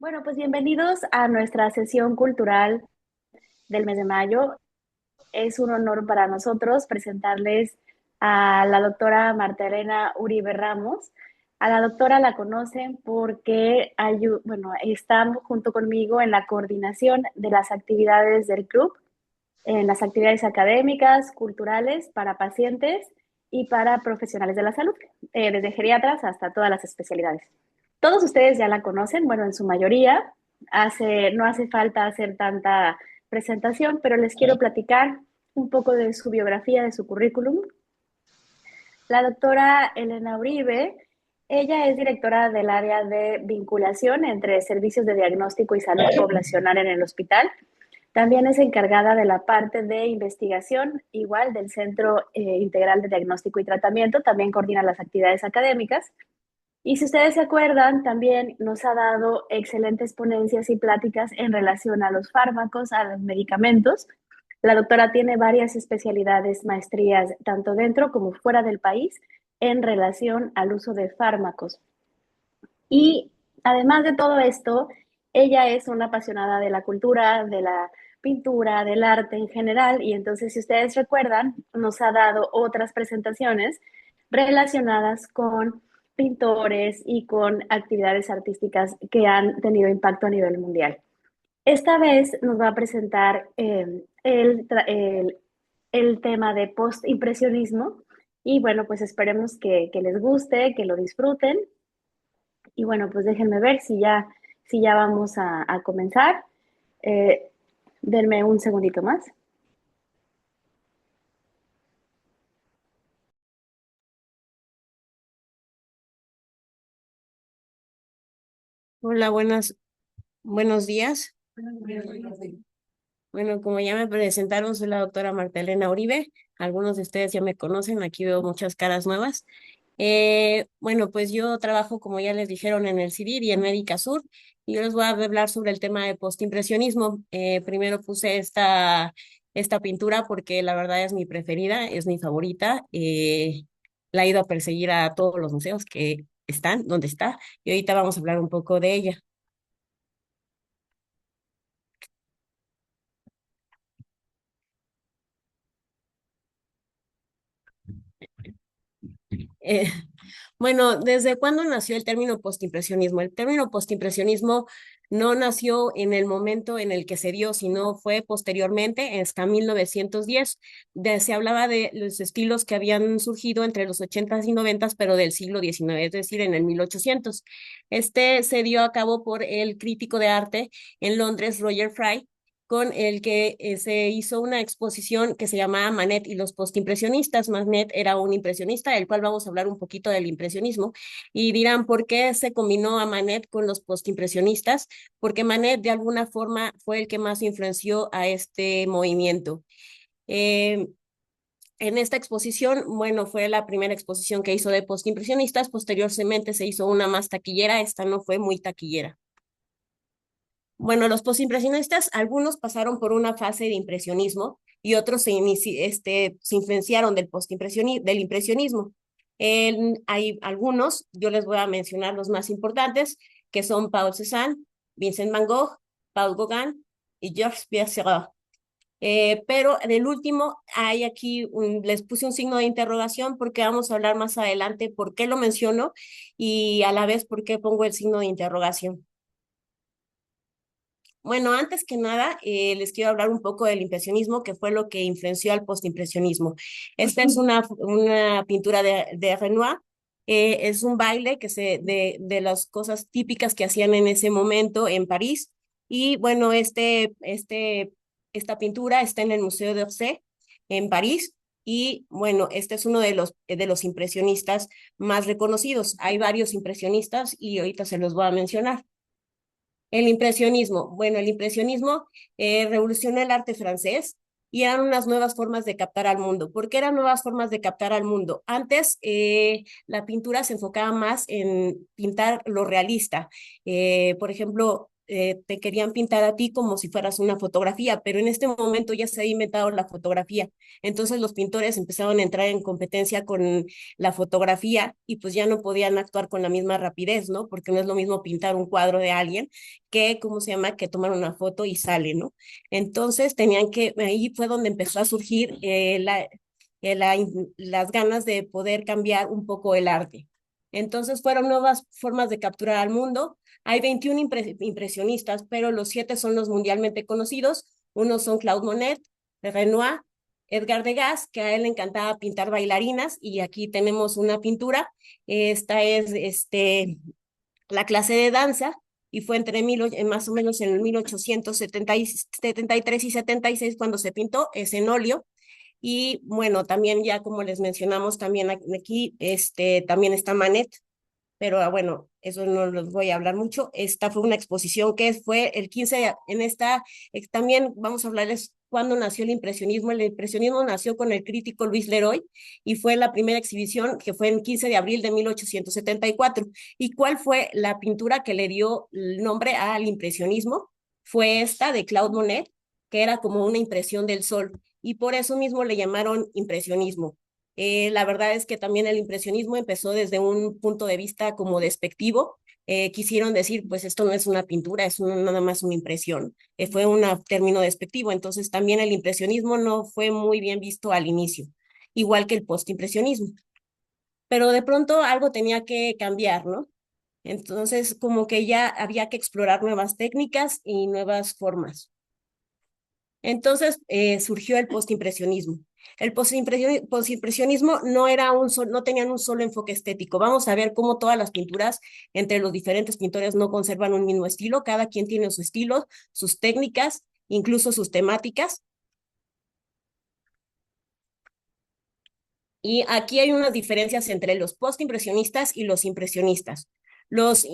Bueno, pues bienvenidos a nuestra sesión cultural del mes de mayo. Es un honor para nosotros presentarles a la doctora Marta Elena Uribe Ramos. A la doctora la conocen porque está junto conmigo en la coordinación de las actividades del club, en las actividades académicas, culturales, para pacientes y para profesionales de la salud, desde geriatras hasta todas las especialidades. Todos ustedes ya la conocen, bueno, en su mayoría. No hace falta hacer tanta presentación, pero les quiero platicar un poco de su biografía, de su currículum. La doctora Elena Uribe, ella es directora del área de vinculación entre servicios de diagnóstico y salud poblacional en el hospital. También es encargada de la parte de investigación, igual del Centro Integral de Diagnóstico y Tratamiento. También coordina las actividades académicas. Y si ustedes se acuerdan, también nos ha dado excelentes ponencias y pláticas en relación a los fármacos, a los medicamentos. La doctora tiene varias especialidades, maestrías, tanto dentro como fuera del país, en relación al uso de fármacos. Y además de todo esto, ella es una apasionada de la cultura, de la pintura, del arte en general, y entonces, si ustedes recuerdan, nos ha dado otras presentaciones relacionadas con pintores y con actividades artísticas que han tenido impacto a nivel mundial. Esta vez nos va a presentar el tema de postimpresionismo y bueno, pues esperemos que les guste, que lo disfruten y bueno, pues déjenme ver si ya vamos a comenzar. Eh, Denme un segundito más. Hola, buenos días. Bueno, como ya me presentaron, soy la doctora Marta Elena Uribe. Algunos de ustedes ya me conocen, aquí veo muchas caras nuevas. Bueno, pues yo trabajo, como ya les dijeron, en el CIDIR y en Médica Sur, y yo les voy a hablar sobre el tema de postimpresionismo. Primero puse esta pintura porque la verdad es mi preferida, es mi favorita. La he ido a perseguir a todos los museos que están, donde está, y ahorita vamos a hablar un poco de ella. Eh, bueno, ¿desde cuándo nació el término postimpresionismo? El término postimpresionismo no nació en el momento en el que se dio, sino fue posteriormente, hasta 1910. Se hablaba de los estilos que habían surgido entre los 80s y 90s, pero del siglo XIX, es decir, en el 1800. Este se dio a cabo por el crítico de arte en Londres, Roger Fry, con el que se hizo una exposición que se llamaba Manet y los postimpresionistas. Manet era un impresionista, del cual vamos a hablar un poquito del impresionismo, y dirán por qué se combinó a Manet con los postimpresionistas, porque Manet de alguna forma fue el que más influenció a este movimiento. Eh, en esta exposición, bueno, fue la primera exposición que hizo de postimpresionistas, posteriormente se hizo una más taquillera, esta no fue muy taquillera. Bueno, los postimpresionistas, algunos pasaron por una fase de impresionismo y otros se influenciaron del impresionismo. Hay algunos, yo les voy a mencionar los más importantes, que son Paul Cézanne, Vincent Van Gogh, Paul Gauguin y Georges Seurat. Pero del último, les puse un signo de interrogación porque vamos a hablar más adelante por qué lo menciono y a la vez por qué pongo el signo de interrogación. Bueno, antes que nada, les quiero hablar un poco del impresionismo, que fue lo que influenció al postimpresionismo. Esta es una pintura de Renoir. Es un baile de las cosas típicas que hacían en ese momento en París. Y bueno, esta pintura está en el Museo d'Orsay en París. Y bueno, este es uno de los impresionistas más reconocidos. Hay varios impresionistas y ahorita se los voy a mencionar. El impresionismo. Bueno, el impresionismo revolucionó el arte francés y eran unas nuevas formas de captar al mundo. ¿Por qué eran nuevas formas de captar al mundo? Antes la pintura se enfocaba más en pintar lo realista. Por ejemplo, te querían pintar a ti como si fueras una fotografía, pero en este momento ya se ha inventado la fotografía. Entonces los pintores empezaron a entrar en competencia con la fotografía y pues ya no podían actuar con la misma rapidez, ¿no? Porque no es lo mismo pintar un cuadro de alguien que, ¿cómo se llama?, que tomar una foto y sale, ¿no? Entonces ahí fue donde empezó a surgir las ganas de poder cambiar un poco el arte. Entonces fueron nuevas formas de capturar al mundo. Hay 21 impresionistas, pero los 7 son los mundialmente conocidos. Unos son Claude Monet, Renoir, Edgar Degas, que a él le encantaba pintar bailarinas, y aquí tenemos una pintura. Esta es la clase de danza, y fue más o menos en 1873 y 76 cuando se pintó, es en óleo. Y bueno, también ya como les mencionamos, también aquí también está Manet, pero bueno, eso no los voy a hablar mucho. Esta fue una exposición que fue el 15 en esta, también vamos a hablarles cuándo nació el impresionismo. El impresionismo nació con el crítico Luis Leroy y fue la primera exhibición que fue el 15 de abril de 1874. ¿Y cuál fue la pintura que le dio el nombre al impresionismo? Fue esta de Claude Monet, que era como una impresión del sol, y por eso mismo le llamaron impresionismo. La verdad es que también el impresionismo empezó desde un punto de vista como despectivo. Quisieron decir, pues esto no es una pintura, es nada más una impresión. Fue un término despectivo, entonces también el impresionismo no fue muy bien visto al inicio, igual que el postimpresionismo. Pero de pronto algo tenía que cambiar, ¿no? Entonces como que ya había que explorar nuevas técnicas y nuevas formas. Entonces surgió el postimpresionismo. El postimpresionismo no tenían un solo enfoque estético. Vamos a ver cómo todas las pinturas entre los diferentes pintores no conservan un mismo estilo. Cada quien tiene su estilo, sus técnicas, incluso sus temáticas. Y aquí hay unas diferencias entre los postimpresionistas y los impresionistas. Los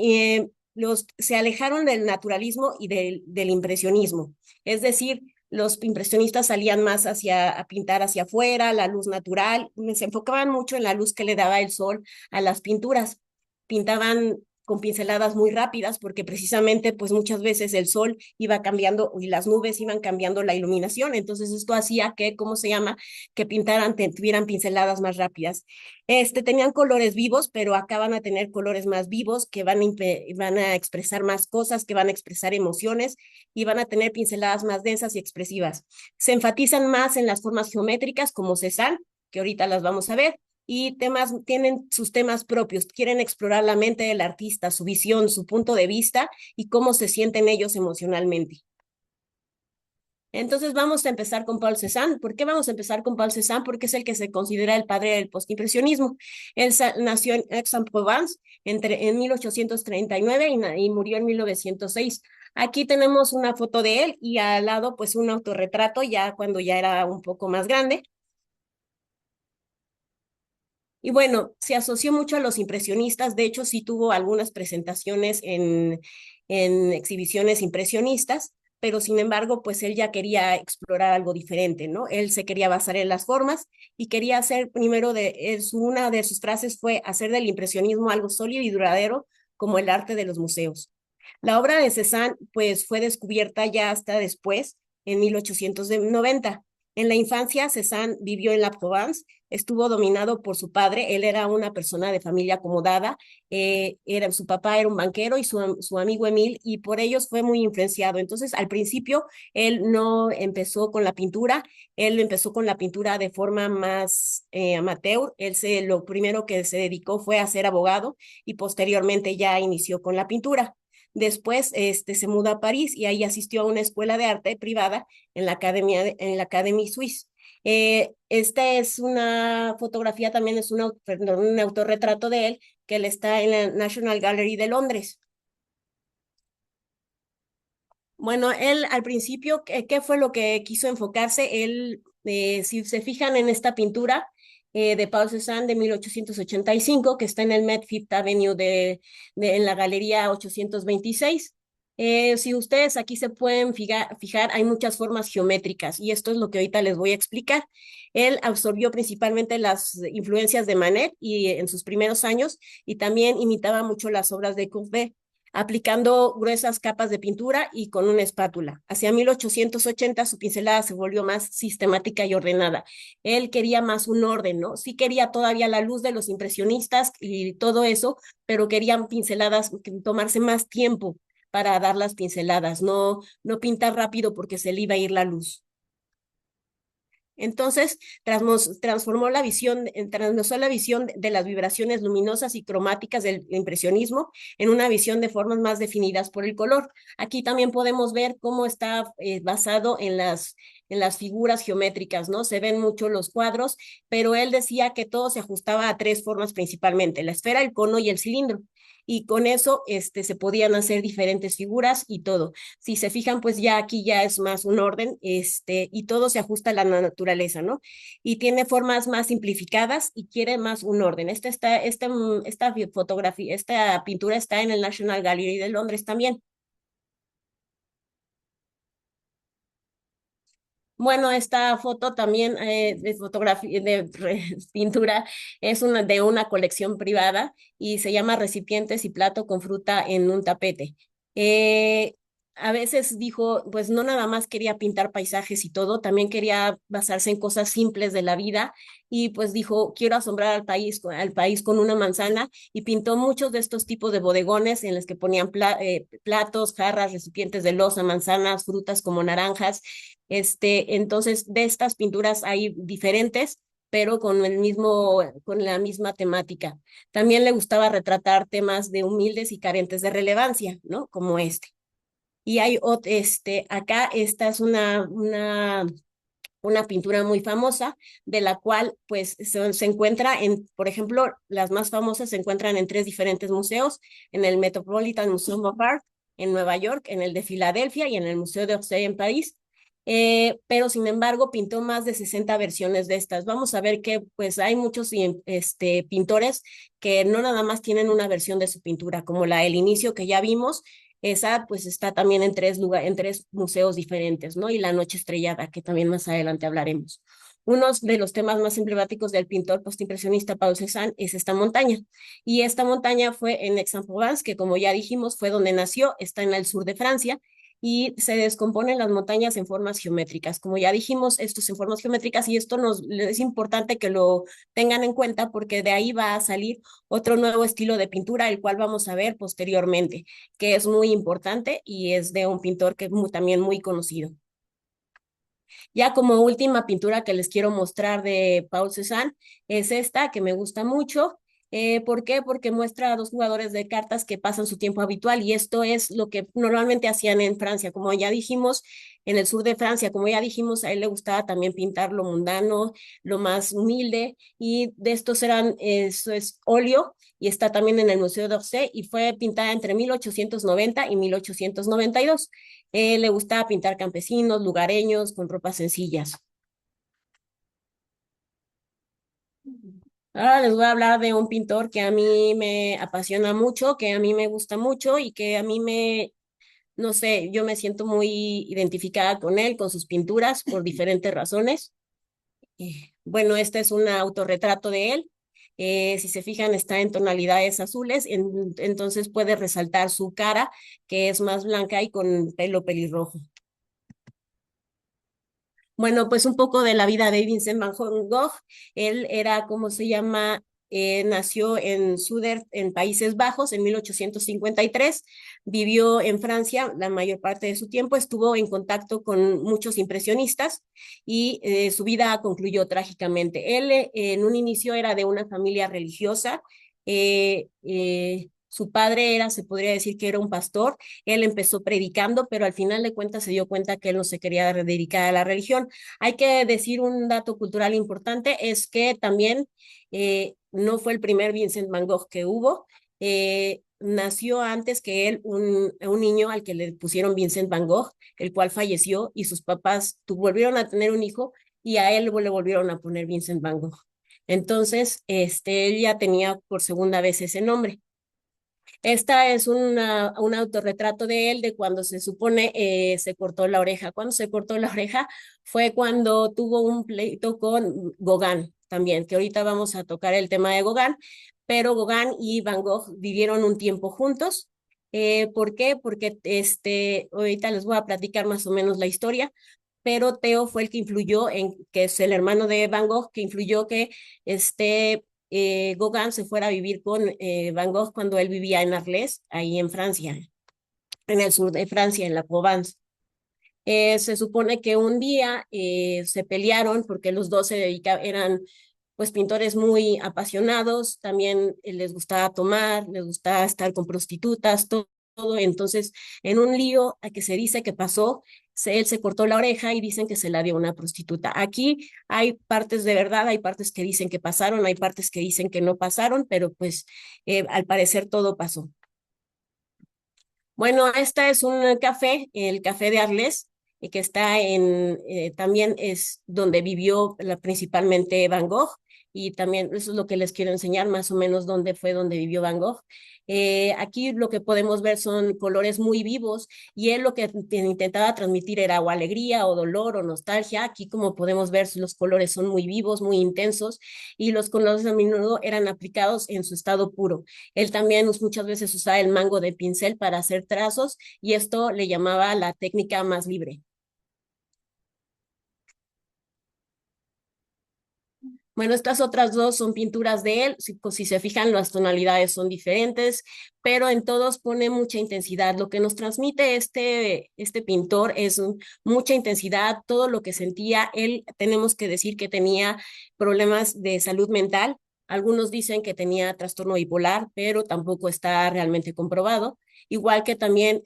se alejaron del naturalismo y del impresionismo. Es decir, los impresionistas salían más a pintar hacia afuera, la luz natural, se enfocaban mucho en la luz que le daba el sol a las pinturas. Pintaban con pinceladas muy rápidas porque precisamente pues muchas veces el sol iba cambiando y las nubes iban cambiando la iluminación. Entonces esto hacía que, ¿cómo se llama?, que tuvieran pinceladas más rápidas. Tenían colores vivos, pero acá van a tener colores más vivos que van a expresar más cosas, que van a expresar emociones, y van a tener pinceladas más densas y expresivas. Se enfatizan más en las formas geométricas como Cézanne, que ahorita las vamos a ver, y tienen sus temas propios, quieren explorar la mente del artista, su visión, su punto de vista y cómo se sienten ellos emocionalmente. Entonces vamos a empezar con Paul Cézanne. ¿Por qué vamos a empezar con Paul Cézanne? Porque es el que se considera el padre del postimpresionismo. Él nació en Aix-en-Provence en 1839 y murió en 1906. Aquí tenemos una foto de él y al lado pues un autorretrato ya cuando ya era un poco más grande. Y bueno, se asoció mucho a los impresionistas. De hecho sí tuvo algunas presentaciones en exhibiciones impresionistas, pero sin embargo, pues él ya quería explorar algo diferente, ¿no? Él se quería basar en las formas y quería hacer primero una de sus frases fue hacer del impresionismo algo sólido y duradero como el arte de los museos. La obra de Cézanne, pues, fue descubierta ya hasta después, en 1890. En la infancia, Cézanne vivió en la Provence, estuvo dominado por su padre, él era una persona de familia acomodada, su papá era un banquero y su amigo Emil, y por ellos fue muy influenciado. Entonces, al principio, él no empezó con la pintura, él empezó con la pintura de forma más amateur. Lo primero que se dedicó fue a ser abogado y posteriormente ya inició con la pintura. Después se muda a París y ahí asistió a una escuela de arte privada en la Académie Suisse. Esta es una fotografía, también es un autorretrato de él, que él está en la National Gallery de Londres. Bueno, él al principio, ¿qué fue lo que quiso enfocarse? Él, si se fijan en esta pintura de Paul Cézanne de 1885, que está en el Met Fifth Avenue en la Galería 826. Si ustedes aquí se pueden fijar, hay muchas formas geométricas y esto es lo que ahorita les voy a explicar. Él absorbió principalmente las influencias de Manet en sus primeros años, y también imitaba mucho las obras de Courbet. aplicando gruesas capas de pintura y con una espátula. Hacia 1880 su pincelada se volvió más sistemática y ordenada. Él quería más un orden, ¿no? Sí quería todavía la luz de los impresionistas y todo eso, pero querían pinceladas, tomarse más tiempo para dar las pinceladas, no pintar rápido porque se le iba a ir la luz. Entonces, transformó la visión, trasnosó la visión de las vibraciones luminosas y cromáticas del impresionismo en una visión de formas más definidas por el color. Aquí también podemos ver cómo está basado en las figuras geométricas, ¿no? Se ven mucho los cuadros, pero él decía que todo se ajustaba a tres formas principalmente, la esfera, el cono y el cilindro. Y con eso se podían hacer diferentes figuras y todo. Si se fijan, pues ya aquí ya es más un orden, y todo se ajusta a la naturaleza, ¿no? Y tiene formas más simplificadas y quiere más un orden. Esta fotografía, esta pintura está en el National Gallery de Londres también. Bueno, esta foto también de fotografía, pintura, es de una colección privada y se llama Recipientes y plato con fruta en un tapete. Eh, a veces dijo, pues no nada más quería pintar paisajes y todo, también quería basarse en cosas simples de la vida y pues dijo, quiero asombrar al país con una manzana y pintó muchos de estos tipos de bodegones en los que ponían platos, jarras, recipientes de loza, manzanas, frutas como naranjas. Entonces, de estas pinturas hay diferentes, pero con la misma temática. También le gustaba retratar temas de humildes y carentes de relevancia, ¿no? Como este. Y acá esta es una pintura muy famosa, de la cual pues se encuentra por ejemplo, las más famosas se encuentran en tres diferentes museos, en el Metropolitan Museum of Art en Nueva York, en el de Filadelfia y en el Museo de Orsay en París. Pero sin embargo pintó más de 60 versiones de estas. Vamos a ver que pues hay muchos pintores que no nada más tienen una versión de su pintura, como El Inicio que ya vimos, esa pues está también en tres museos diferentes, ¿no? Y La Noche Estrellada, que también más adelante hablaremos. Uno de los temas más emblemáticos del pintor postimpresionista Paul Cézanne es esta montaña. Y esta montaña fue en Aix-en-Provence, que como ya dijimos fue donde nació, está en el sur de Francia, y se descomponen las montañas en formas geométricas. Como ya dijimos, esto es en formas geométricas y esto es importante que lo tengan en cuenta porque de ahí va a salir otro nuevo estilo de pintura, el cual vamos a ver posteriormente, que es muy importante y es de un pintor que es también muy conocido. Ya como última pintura que les quiero mostrar de Paul Cézanne es esta que me gusta mucho. ¿Por qué? Porque muestra a dos jugadores de cartas que pasan su tiempo habitual y esto es lo que normalmente hacían en Francia, como ya dijimos, en el sur de Francia, como ya dijimos, a él le gustaba también pintar lo mundano, lo más humilde y de estos eso es óleo y está también en el Museo d'Orsay y fue pintada entre 1890 y 1892. Le gustaba pintar campesinos, lugareños, con ropas sencillas. Ahora les voy a hablar de un pintor que a mí me apasiona mucho, que a mí me gusta mucho y que a mí no sé, yo me siento muy identificada con él, con sus pinturas, por diferentes razones. Bueno, este es un autorretrato de él. Si se fijan, está en tonalidades azules, entonces puede resaltar su cara, que es más blanca y con pelo pelirrojo. Bueno, pues un poco de la vida de Vincent van Gogh. Él era, ¿cómo se llama? Nació en Zundert, en Países Bajos, en 1853. Vivió en Francia la mayor parte de su tiempo. Estuvo en contacto con muchos impresionistas y su vida concluyó trágicamente. Él en un inicio era de una familia religiosa. Su padre se podría decir que era un pastor. Él empezó predicando, pero al final de cuentas se dio cuenta que él no se quería dedicar a la religión. Hay que decir un dato cultural importante, es que también no fue el primer Vincent Van Gogh que hubo. Nació antes que él un niño al que le pusieron Vincent Van Gogh, el cual falleció y sus papás volvieron a tener un hijo y a él le volvieron a poner Vincent Van Gogh. Entonces, él ya tenía por segunda vez ese nombre. Esta es un autorretrato de él de cuando se supone se cortó la oreja. Cuando se cortó la oreja fue cuando tuvo un pleito con Gauguin también, que ahorita vamos a tocar el tema de Gauguin, pero Gauguin y Van Gogh vivieron un tiempo juntos. ¿Por qué? Porque ahorita les voy a platicar más o menos la historia, pero Theo fue el que influyó que es el hermano de Van Gogh, que influyó que Gauguin se fuera a vivir con Van Gogh cuando él vivía en Arles, ahí en Francia, en el sur de Francia, en la Provence. Se supone que un día se pelearon porque los dos eran pues pintores muy apasionados, también les gustaba tomar, les gustaba estar con prostitutas, todo. Entonces, en un lío a que se dice que pasó, él se cortó la oreja y dicen que se la dio una prostituta. Aquí hay partes de verdad, hay partes que dicen que pasaron, hay partes que dicen que no pasaron, pero pues al parecer todo pasó. Bueno, esta es un café, el Café de Arles, que está también es donde vivió principalmente Van Gogh, y también eso es lo que les quiero enseñar, más o menos dónde fue donde vivió Van Gogh. Aquí lo que podemos ver son colores muy vivos, y él lo que intentaba transmitir era o alegría o dolor o nostalgia. Aquí, como podemos ver, los colores son muy vivos, muy intensos, y los colores a menudo eran aplicados en su estado puro. Él también muchas veces usaba el mango de pincel para hacer trazos, y esto le llamaba la técnica más libre. Bueno, estas otras dos son pinturas de él. Si se fijan, las tonalidades son diferentes, pero en todos pone mucha intensidad. Lo que nos transmite este pintor es mucha intensidad, todo lo que sentía. Él, tenemos que decir que tenía problemas de salud mental. Algunos dicen que tenía trastorno bipolar, pero tampoco está realmente comprobado. Igual que también,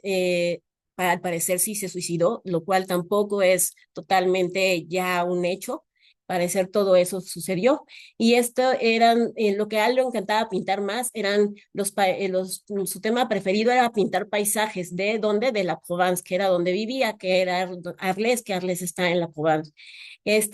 al parecer, sí se suicidó, lo cual tampoco es totalmente ya un hecho. Parecer todo eso sucedió. Y esto eran, lo que a él le encantaba pintar más, eran su tema preferido era pintar paisajes. ¿De dónde? De la Provence, que era donde vivía, que era Arles, que Arles está en la Provence.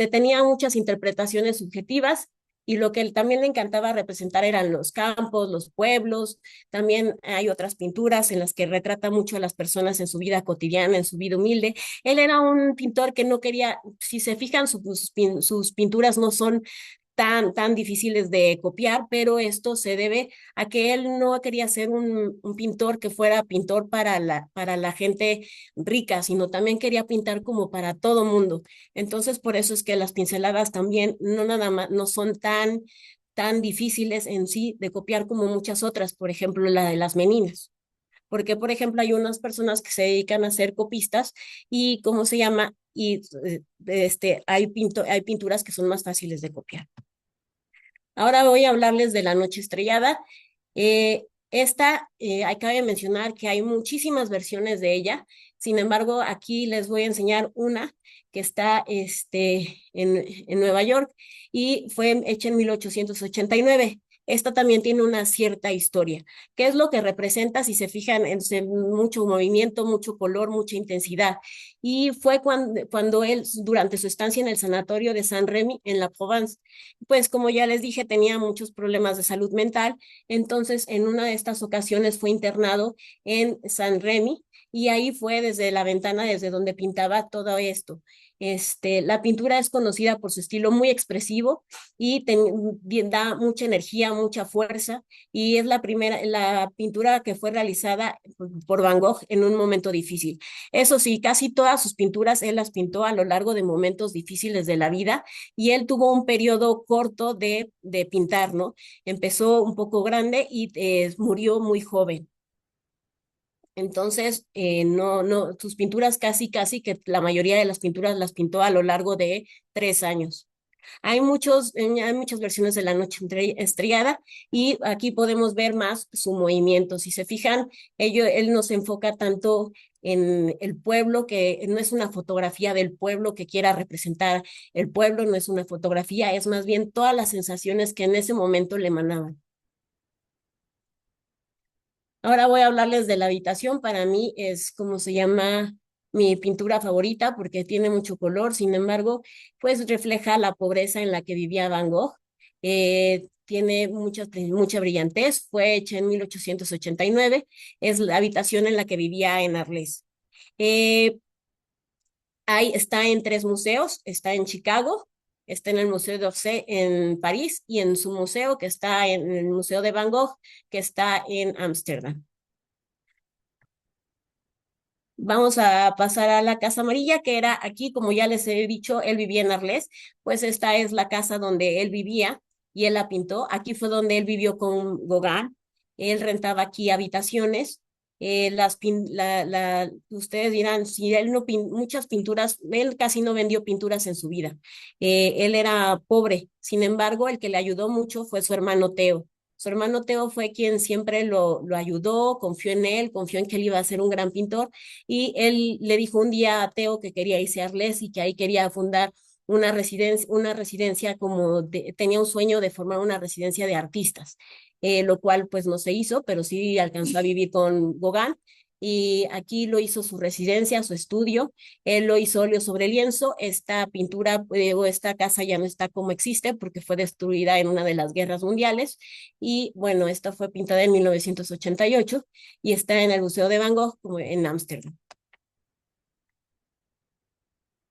Tenía muchas interpretaciones subjetivas, y lo que él también le encantaba representar eran los campos, los pueblos. También hay otras pinturas en las que retrata mucho a las personas en su vida cotidiana, en su vida humilde. Él era un pintor que no quería, si se fijan, sus pinturas no son tan difíciles de copiar, pero esto se debe a que él no quería ser un pintor que fuera pintor para la gente rica, sino también quería pintar como para todo mundo. Entonces, por eso es que las pinceladas también no nada más, no son tan difíciles en sí de copiar como muchas otras, por ejemplo, la de las meninas. Porque, por ejemplo, hay unas personas que se dedican a ser copistas y, ¿cómo se llama? Y hay pinturas que son más fáciles de copiar. Ahora voy a hablarles de La Noche Estrellada. Cabe mencionar que hay muchísimas versiones de ella. Sin embargo, aquí les voy a enseñar una que está en Nueva York, y fue hecha en 1889. Esta también tiene una cierta historia. ¿Qué es lo que representa? Si se fijan, mucho movimiento, mucho color, mucha intensidad. Y fue cuando él, durante su estancia en el sanatorio de Saint-Rémy, en la Provence, pues como ya les dije, tenía muchos problemas de salud mental. Entonces, en una de estas ocasiones fue internado en Saint-Rémy, y ahí fue desde la ventana desde donde pintaba todo esto. La pintura es conocida por su estilo muy expresivo, y da mucha energía, mucha fuerza, y es la pintura que fue realizada por Van Gogh en un momento difícil. Eso sí, casi todas sus pinturas él las pintó a lo largo de momentos difíciles de la vida, y él tuvo un periodo corto de pintar, ¿no? Empezó un poco grande y murió muy joven. Entonces, no, sus pinturas casi que la mayoría de las pinturas las pintó a lo largo de 3 años. Hay muchas versiones de La Noche Estrellada, y aquí podemos ver más su movimiento. Si se fijan, él no se enfoca tanto en el pueblo, que no es una fotografía del pueblo que quiera representar el pueblo, no es una fotografía, es más bien todas las sensaciones que en ese momento le emanaban. Ahora voy a hablarles de la habitación. Para mí es como se llama mi pintura favorita, porque tiene mucho color. Sin embargo, pues refleja la pobreza en la que vivía Van Gogh. Tiene mucha brillantez. Fue hecha en 1889. Es la habitación en la que vivía en Arles. Eh, Está en 3 museos. Está en Chicago, está en el Museo d'Orsay en París, y en su museo, que está en el Museo de Van Gogh, que está en Ámsterdam. Vamos a pasar a la Casa Amarilla, que era aquí, como ya les he dicho, él vivía en Arles, pues esta es la casa donde él vivía y él la pintó. Aquí fue donde él vivió con Gauguin. Él rentaba aquí habitaciones. Ustedes dirán, si él no muchas pinturas, él casi no vendió pinturas en su vida. Él era pobre, sin embargo, el que le ayudó mucho fue su hermano Teo. Su hermano Teo fue quien siempre lo ayudó, confió en él, confió en que él iba a ser un gran pintor y él le dijo un día a Teo que quería irse a Arles y que ahí quería fundar una residencia tenía un sueño de formar una residencia de artistas, lo cual pues no se hizo, pero sí alcanzó a vivir con Gauguin y aquí lo hizo su residencia, su estudio, él lo hizo óleo sobre lienzo, esta pintura o esta casa ya no está como existe porque fue destruida en una de las guerras mundiales y bueno, esta fue pintada en 1988 y está en el Museo de Van Gogh como en Ámsterdam.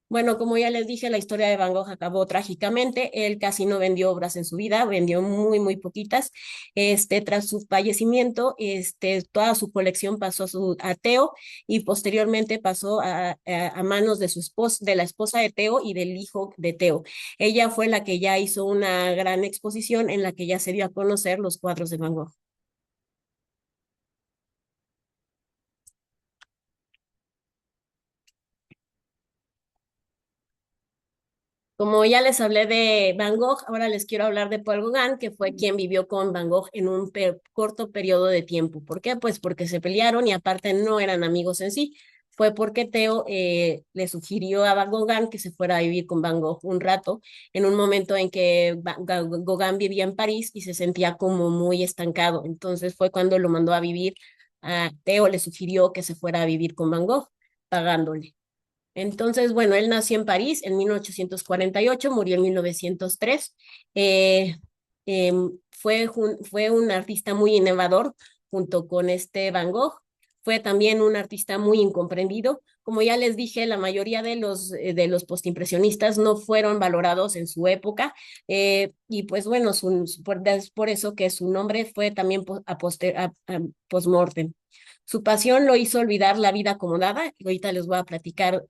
Bueno, como ya les dije, la historia de Van Gogh acabó trágicamente. Él casi no vendió obras en su vida, vendió muy poquitas. Tras su fallecimiento, toda su colección pasó a Teo y posteriormente pasó a manos de su esposa, de la esposa de Teo y del hijo de Teo. Ella fue la que ya hizo una gran exposición en la que ya se dio a conocer los cuadros de Van Gogh. Como ya les hablé de Van Gogh, ahora les quiero hablar de Paul Gauguin, que fue quien vivió con Van Gogh en un corto periodo de tiempo. ¿Por qué? Pues porque se pelearon y aparte no eran amigos en sí. Fue porque Theo le sugirió a Van Gogh que se fuera a vivir con Van Gogh un rato, en un momento en que Gauguin vivía en París y se sentía como muy estancado. Entonces fue cuando lo mandó a vivir. A Theo le sugirió que se fuera a vivir con Van Gogh, pagándole. Entonces, bueno, él nació en París en 1848, murió en 1903. Eh, fue un artista muy innovador junto con este Van Gogh. Fue también un artista muy incomprendido. Como ya les dije, la mayoría de los postimpresionistas no fueron valorados en su época. Y pues bueno, es por eso que su nombre fue también a postmortem. Su pasión lo hizo olvidar la vida acomodada. Ahorita les voy a platicar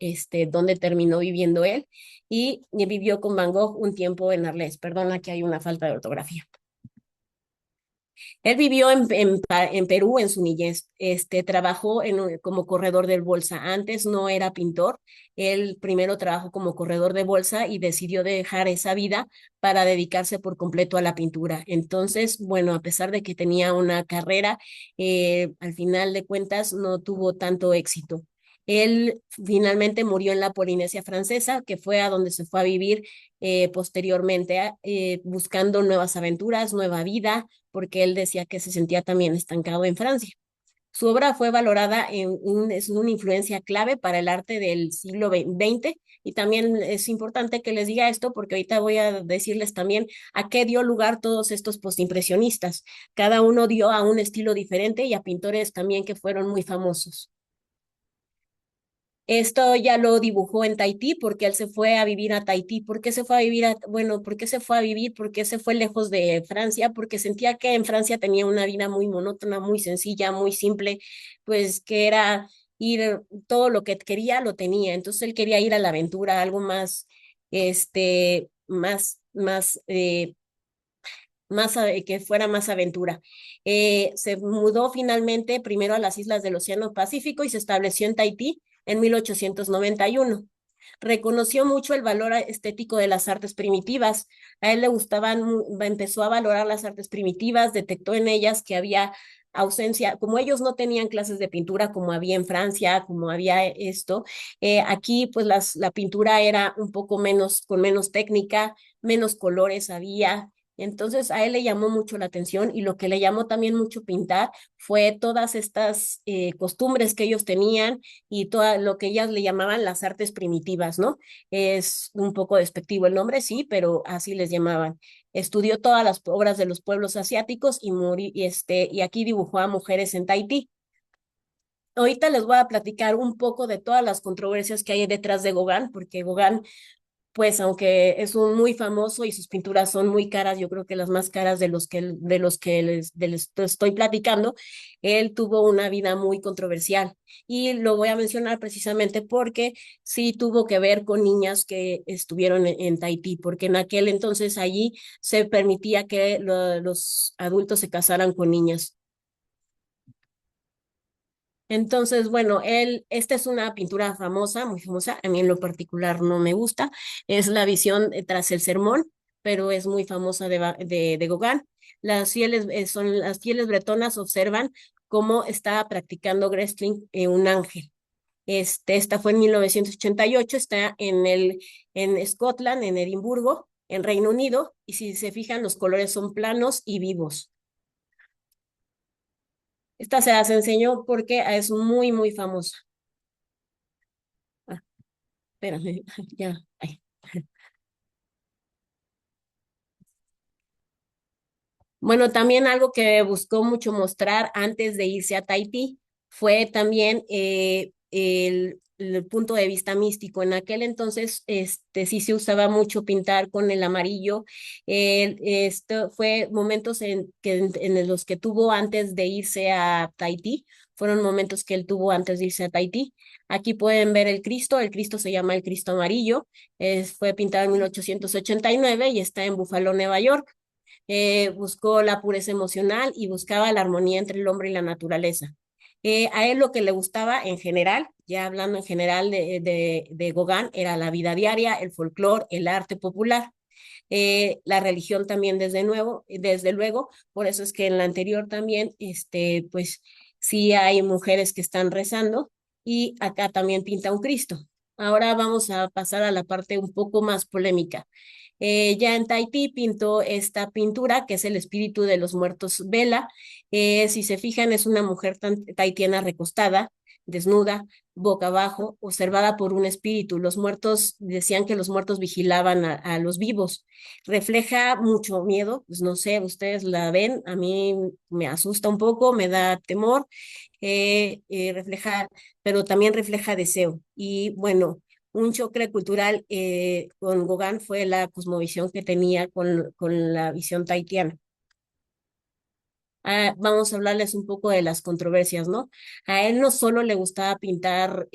dónde terminó viviendo él y vivió con Van Gogh un tiempo en Arles. Perdona que hay una falta de ortografía. Él vivió en Perú en su niñez. Trabajó como corredor de bolsa. Antes no era pintor. Él primero trabajó como corredor de bolsa y decidió dejar esa vida para dedicarse por completo a la pintura. Entonces, bueno, a pesar de que tenía una carrera, al final de cuentas no tuvo tanto éxito. Él finalmente murió en la Polinesia Francesa, que fue a donde se fue a vivir posteriormente, buscando nuevas aventuras, nueva vida, porque él decía que se sentía también estancado en Francia. Su obra fue valorada es una influencia clave para el arte del siglo XX y también es importante que les diga esto porque ahorita voy a decirles también a qué dio lugar todos estos postimpresionistas. Cada uno dio a un estilo diferente y a pintores también que fueron muy famosos. Esto ya lo dibujó en Tahití porque él se fue a vivir a Tahití. ¿Por qué se fue a vivir bueno, por qué se fue a vivir? ¿Por qué se fue lejos de Francia? Porque sentía que en Francia tenía una vida muy monótona, muy sencilla, muy simple, pues que era ir, todo lo que quería lo tenía. Entonces él quería ir a la aventura, algo más, que fuera más aventura. Se mudó finalmente primero a las islas del Océano Pacífico y se estableció en Tahití en 1891. Reconoció mucho el valor estético de las artes primitivas. A él le gustaban, empezó a valorar las artes primitivas, detectó en ellas que había ausencia, como ellos no tenían clases de pintura como había en Francia, como había esto, aquí pues la pintura era un poco menos, con menos técnica, menos colores había, entonces a él le llamó mucho la atención y lo que le llamó también mucho pintar fue todas estas costumbres que ellos tenían y todo lo que ellas le llamaban las artes primitivas, ¿no? Es un poco despectivo el nombre, sí, pero así les llamaban. Estudió todas las obras de los pueblos asiáticos y aquí dibujó a mujeres en Tahití. Ahorita les voy a platicar un poco de todas las controversias que hay detrás de Gauguin, porque Gauguin pues aunque es un muy famoso y sus pinturas son muy caras, yo creo que las más caras de los que les estoy platicando, él tuvo una vida muy controversial y lo voy a mencionar precisamente porque sí tuvo que ver con niñas que estuvieron en Tahití, porque en aquel entonces allí se permitía que los adultos se casaran con niñas. Entonces, bueno, esta es una pintura famosa, muy famosa, a mí en lo particular no me gusta, es la visión tras el sermón, pero es muy famosa de Gauguin. Las fieles bretonas observan cómo está practicando Gresling un ángel. Esta fue en 1988, está en Scotland, en Edimburgo, en Reino Unido, y si se fijan, los colores son planos y vivos. Esta se las enseño porque es muy, muy famosa. Ah, espérame, ya. Ay. Bueno, también algo que buscó mucho mostrar antes de irse a Tahití fue también el punto de vista místico. En aquel entonces, sí se usaba mucho pintar con el amarillo. Esto fue momentos en los que tuvo antes de irse a Tahití. Fueron momentos que él tuvo antes de irse a Tahití. Aquí pueden ver el Cristo se llama el Cristo amarillo. Fue pintado en 1889 y está en Buffalo, Nueva York. Buscó la pureza emocional y buscaba la armonía entre el hombre y la naturaleza. A él lo que le gustaba en general, ya hablando en general de Gauguin, era la vida diaria, el folclore, el arte popular. La religión también desde luego, por eso es que en la anterior también, pues sí hay mujeres que están rezando y acá también pinta un Cristo. Ahora vamos a pasar a la parte un poco más polémica. Ya en Tahití pintó esta pintura que es el espíritu de los muertos Vela. Si se fijan, es una mujer tahitiana recostada, desnuda, boca abajo, observada por un espíritu. Los muertos decían que los muertos vigilaban a los vivos. Refleja mucho miedo, pues no sé, ustedes la ven, a mí me asusta un poco, me da temor, refleja, pero también refleja deseo. Y bueno, un choque cultural con Gauguin fue la cosmovisión que tenía con la visión tahitiana. Vamos a hablarles un poco de las controversias, ¿no? A él no solo le gustaba pintar,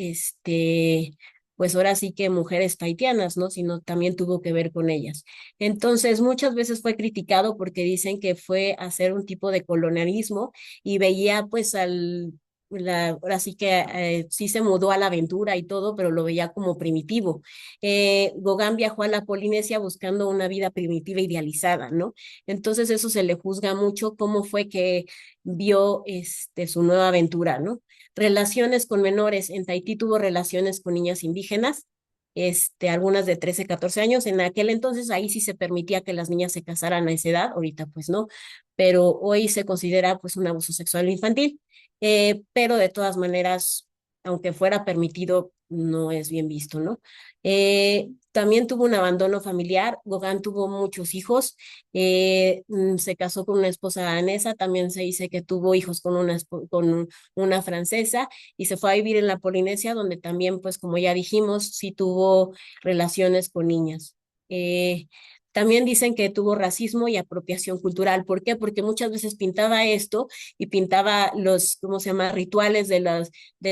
pues ahora sí que mujeres tahitianas, ¿no? Sino también tuvo que ver con ellas. Entonces, muchas veces fue criticado porque dicen que fue a hacer un tipo de colonialismo y veía pues ahora sí que sí se mudó a la aventura y todo, pero lo veía como primitivo. Gauguin viajó a la Polinesia buscando una vida primitiva idealizada, ¿no? Entonces eso se le juzga mucho cómo fue que vio su nueva aventura, ¿no? Relaciones con menores. En Tahití tuvo relaciones con niñas indígenas, algunas de 13, 14 años. En aquel entonces ahí sí se permitía que las niñas se casaran a esa edad, ahorita pues no, pero hoy se considera pues un abuso sexual infantil. Pero de todas maneras, aunque fuera permitido, no es bien visto, ¿no? También tuvo un abandono familiar. Gauguin tuvo muchos hijos, se casó con una esposa danesa, también se dice que tuvo hijos con una francesa y se fue a vivir en la Polinesia, donde también, pues como ya dijimos, sí tuvo relaciones con niñas. Eh, También dicen que tuvo racismo y apropiación cultural. ¿Por qué? Porque muchas veces pintaba esto y pintaba ¿cómo se llama?, rituales de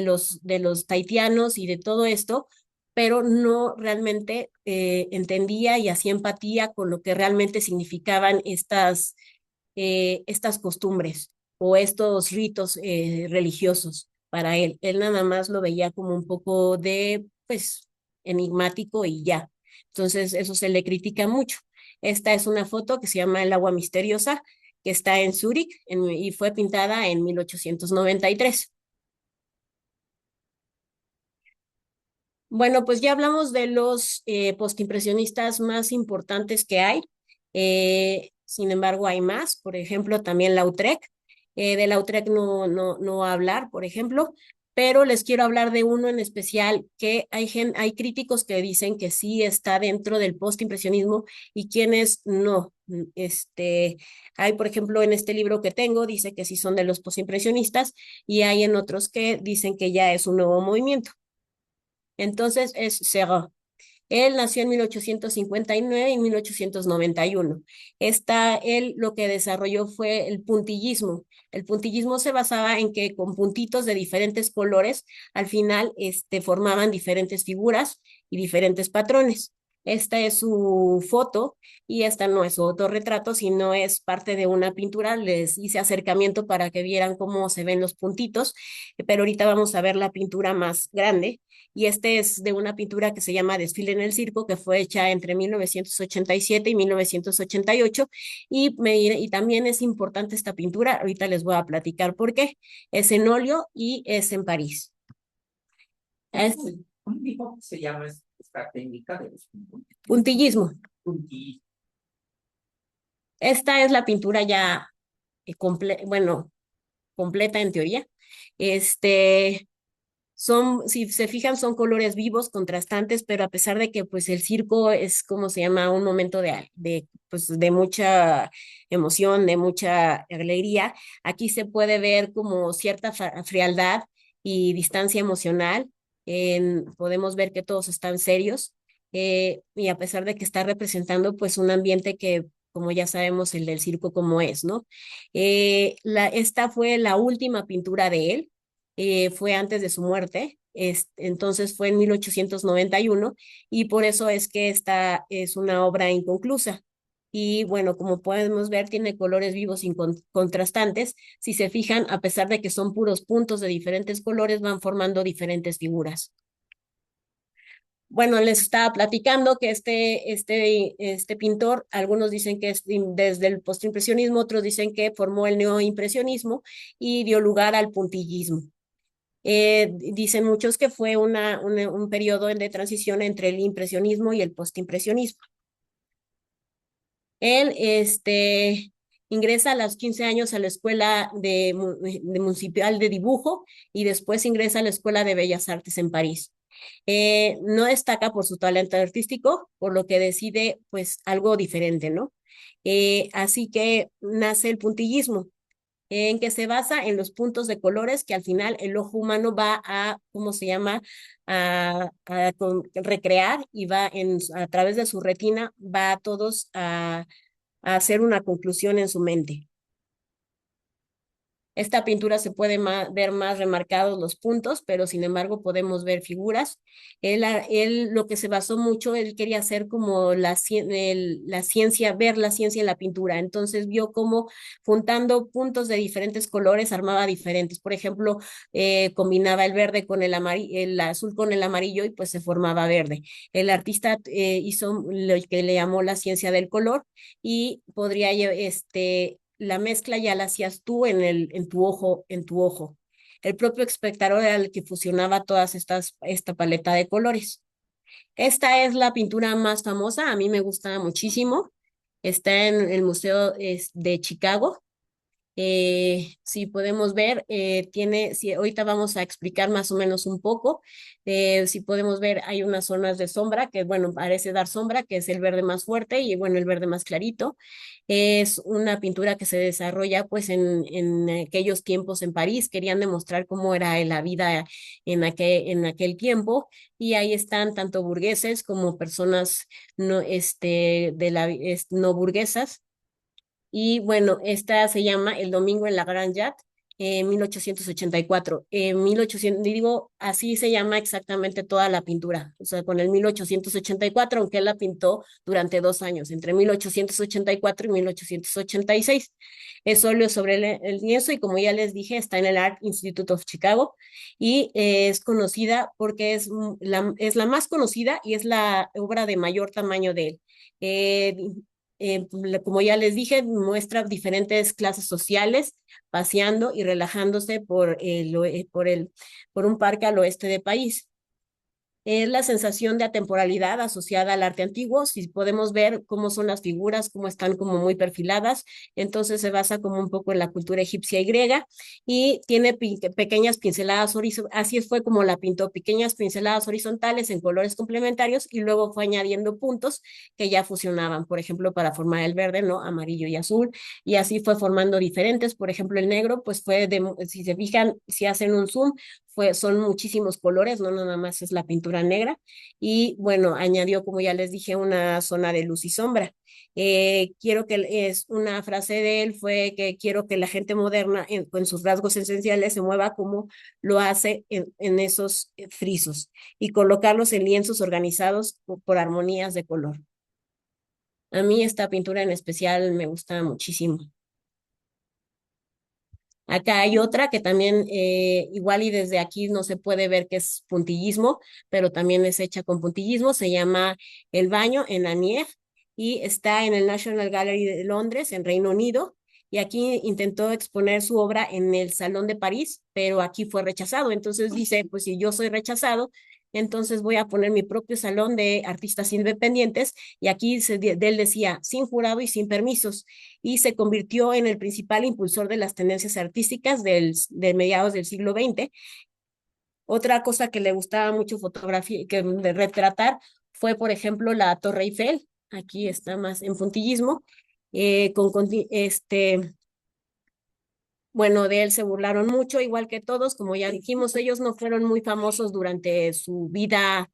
los tahitianos y de todo esto, pero no realmente entendía y hacía empatía con lo que realmente significaban estas costumbres o estos ritos religiosos para él. Él nada más lo veía como un poco pues, enigmático y ya. Entonces, eso se le critica mucho. Esta es una foto que se llama El agua misteriosa, que está en Zúrich y fue pintada en 1893. Bueno, pues ya hablamos de los postimpresionistas más importantes que hay. Sin embargo, hay más. Por ejemplo, también Lautrec. De Lautrec no voy a hablar, por ejemplo, pero les quiero hablar de uno en especial que hay críticos que dicen que sí está dentro del postimpresionismo y quienes no. Hay, por ejemplo, en este libro que tengo, dice que sí son de los postimpresionistas y hay en otros que dicen que ya es un nuevo movimiento. Entonces es Seurat. Él nació en 1859 y 1891. Él lo que desarrolló fue el puntillismo. El puntillismo se basaba en que con puntitos de diferentes colores, al final, formaban diferentes figuras y diferentes patrones. Esta es su foto y esta no es su autorretrato, sino es parte de una pintura. Les hice acercamiento para que vieran cómo se ven los puntitos, pero ahorita vamos a ver la pintura más grande y este es de una pintura que se llama Desfile en el Circo, que fue hecha entre 1987 y 1988 y también es importante esta pintura, ahorita les voy a platicar por qué. Es en óleo y es en París. Es ¿Cómo dijo que se llama esta técnica de los puntillismo. puntillismo? Esta es la pintura ya bueno, completa en teoría. Este, si se fijan, son colores vivos, contrastantes, pero a pesar de que pues el circo es como se llama un momento pues, de mucha emoción, de mucha alegría, aquí se puede ver como cierta frialdad y distancia emocional. Podemos ver que todos están serios y a pesar de que está representando pues un ambiente que como ya sabemos el del circo como es, ¿no? Esta fue la última pintura de él, fue antes de su muerte, entonces fue en 1891 y por eso es que esta es una obra inconclusa. Y bueno, como podemos ver, tiene colores vivos y contrastantes. Si se fijan, a pesar de que son puros puntos de diferentes colores, van formando diferentes figuras. Bueno, les estaba platicando que este pintor, algunos dicen que es desde el postimpresionismo, otros dicen que formó el neoimpresionismo y dio lugar al puntillismo. Dicen muchos que fue un periodo de transición entre el impresionismo y el postimpresionismo. Él ingresa a los 15 años a la escuela de municipal de dibujo y después ingresa a la Escuela de Bellas Artes en París. No destaca por su talento artístico, por lo que decide pues algo diferente, ¿no? Así que nace el puntillismo en que se basa en los puntos de colores que al final el ojo humano va a, ¿cómo se llama? Recrear y a través de su retina, va a todos a hacer una conclusión en su mente. Esta pintura se puede ver más remarcados los puntos, pero sin embargo podemos ver figuras. Él lo que se basó mucho, él quería hacer como la ciencia, ver la ciencia en la pintura. Entonces vio cómo juntando puntos de diferentes colores armaba diferentes. Por ejemplo, combinaba el verde con el azul con el amarillo y pues se formaba verde. El artista hizo lo que le llamó la ciencia del color y podría, la mezcla ya la hacías tú en tu ojo. El propio espectador era el que fusionaba esta paleta de colores. Esta es la pintura más famosa, a mí me gusta muchísimo. Está en el Museo de Chicago. Si podemos ver, si ahorita vamos a explicar más o menos un poco, si podemos ver, hay unas zonas de sombra que, bueno, parece dar sombra, que es el verde más fuerte y, bueno, el verde más clarito. Es una pintura que se desarrolla, pues, en aquellos tiempos en París, querían demostrar cómo era la vida en aquel tiempo, y ahí están tanto burgueses como personas no, no burguesas y bueno, esta se llama El Domingo en la Gran Yat, en 1884. 1800, digo, así se llama exactamente toda la pintura, o sea, con el 1884, aunque él la pintó durante 2 años, entre 1884 y 1886. Es óleo sobre el lienzo y como ya les dije, está en el Art Institute of Chicago y es conocida porque es la más conocida y es la obra de mayor tamaño de él. Eh, como ya les dije, muestra diferentes clases sociales paseando y relajándose por un parque al oeste del país. Es la sensación de atemporalidad asociada al arte antiguo. Si podemos ver cómo son las figuras, cómo están como muy perfiladas, entonces se basa como un poco en la cultura egipcia y griega y tiene pequeñas pinceladas horizontales, así fue como la pintó, pequeñas pinceladas horizontales en colores complementarios y luego fue añadiendo puntos que ya fusionaban, por ejemplo, para formar el verde, ¿no? Amarillo y azul, y así fue formando diferentes, por ejemplo, el negro, pues si se fijan, si hacen un zoom, son muchísimos colores, no nada más es la pintura negra. Y bueno, añadió, como ya les dije, una zona de luz y sombra. Quiero que es una frase de él fue que quiero que la gente moderna con sus rasgos esenciales se mueva como lo hace en esos frisos y colocarlos en lienzos organizados por armonías de color. A mí esta pintura en especial me gusta muchísimo. Acá hay otra que también igual y desde aquí no se puede ver que es puntillismo, pero también es hecha con puntillismo. Se llama El baño en la nieve y está en el National Gallery de Londres, en Reino Unido. Y aquí intentó exponer su obra en el Salón de París, pero aquí fue rechazado. Entonces dice, pues si yo soy rechazado, entonces voy a poner mi propio salón de artistas independientes. Y aquí él decía, sin jurado y sin permisos y se convirtió en el principal impulsor de las tendencias artísticas de mediados del siglo XX. Otra cosa que le gustaba mucho fotografía, de retratar, fue, por ejemplo, la Torre Eiffel. Aquí está más en puntillismo. Bueno, de él se burlaron mucho, igual que todos, como ya dijimos, ellos no fueron muy famosos durante su vida,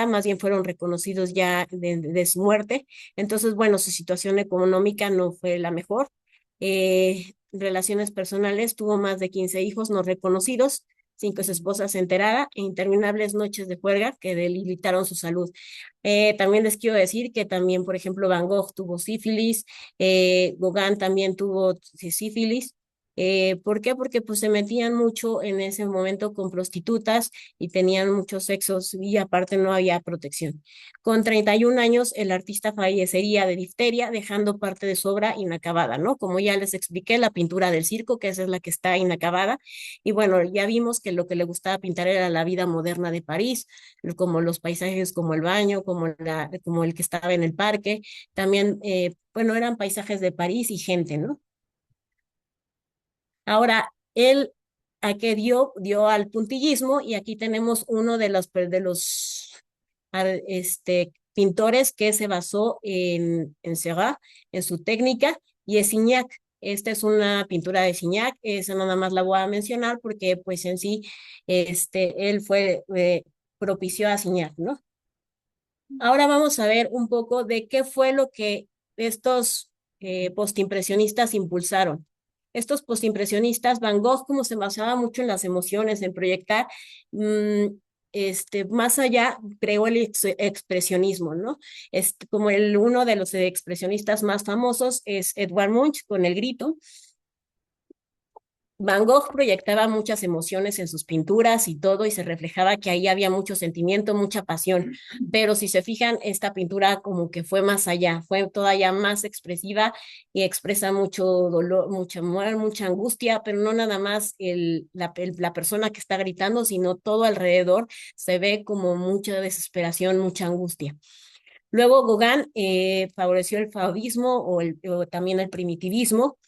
más bien fueron reconocidos ya de su muerte. Entonces, bueno, su situación económica no fue la mejor. Relaciones personales, tuvo más de 15 hijos no reconocidos, sin que su esposa se enterara, e interminables noches de juerga que debilitaron su salud. También les quiero decir que también, por ejemplo, Van Gogh tuvo sífilis, Gauguin también tuvo sífilis. ¿Por qué? Porque pues se metían mucho en ese momento con prostitutas y tenían muchos sexos y aparte no había protección. Con 31 años el artista fallecería de difteria, dejando parte de su obra inacabada, ¿no? Como ya les expliqué, la pintura del circo, que esa es la que está inacabada. Y bueno, ya vimos que lo que le gustaba pintar era la vida moderna de París, como los paisajes como el baño, como el que estaba en el parque. También, bueno, eran paisajes de París y gente, ¿no? Ahora, él a qué dio al puntillismo y aquí tenemos uno de los pintores que se basó en Seurat, en su técnica, y es Signac. Esta es una pintura de Signac, esa nada más la voy a mencionar porque pues en sí, él propició a Signac, ¿no? Ahora vamos a ver un poco de qué fue lo que estos postimpresionistas impulsaron. Estos postimpresionistas, Van Gogh, como se basaba mucho en las emociones, en proyectar, mm, más allá, creó el expresionismo, ¿no? Como uno de los expresionistas más famosos es Edvard Munch con El Grito. Van Gogh proyectaba muchas emociones en sus pinturas y todo, y se reflejaba que ahí había mucho sentimiento, mucha pasión. Pero si se fijan, esta pintura como que fue más allá, fue todavía más expresiva y expresa mucho dolor, mucha amor, mucha angustia, pero no nada más la persona que está gritando, sino todo alrededor se ve como mucha desesperación, mucha angustia. Luego Gauguin favoreció el fauvismo o también el primitivismo.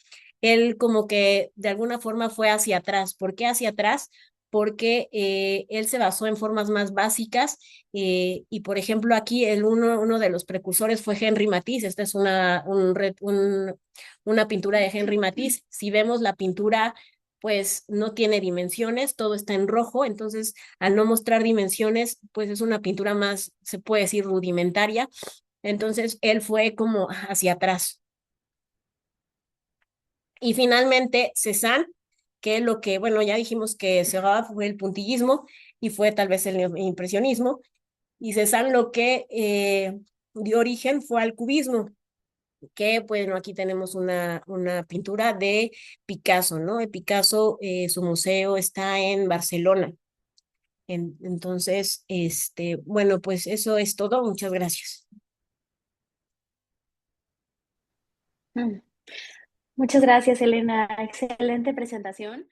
Él como que de alguna forma fue hacia atrás. ¿Por qué hacia atrás? Porque él se basó en formas más básicas y por ejemplo aquí uno de los precursores fue Henri Matisse. Esta es una pintura de Henri Matisse. Si vemos la pintura, pues no tiene dimensiones, todo está en rojo, entonces al no mostrar dimensiones, pues es una pintura más, se puede decir, rudimentaria. Entonces él fue como hacia atrás. Y finalmente Cézanne, que es lo que, bueno, ya dijimos que Seurat fue el puntillismo y fue tal vez el impresionismo, y Cézanne lo que dio origen fue al cubismo, que bueno, aquí tenemos una pintura de Picasso, ¿no? De Picasso, su museo está en Barcelona. Entonces, bueno, pues eso es todo. Muchas gracias. Mm. Muchas gracias, Elena. Excelente presentación.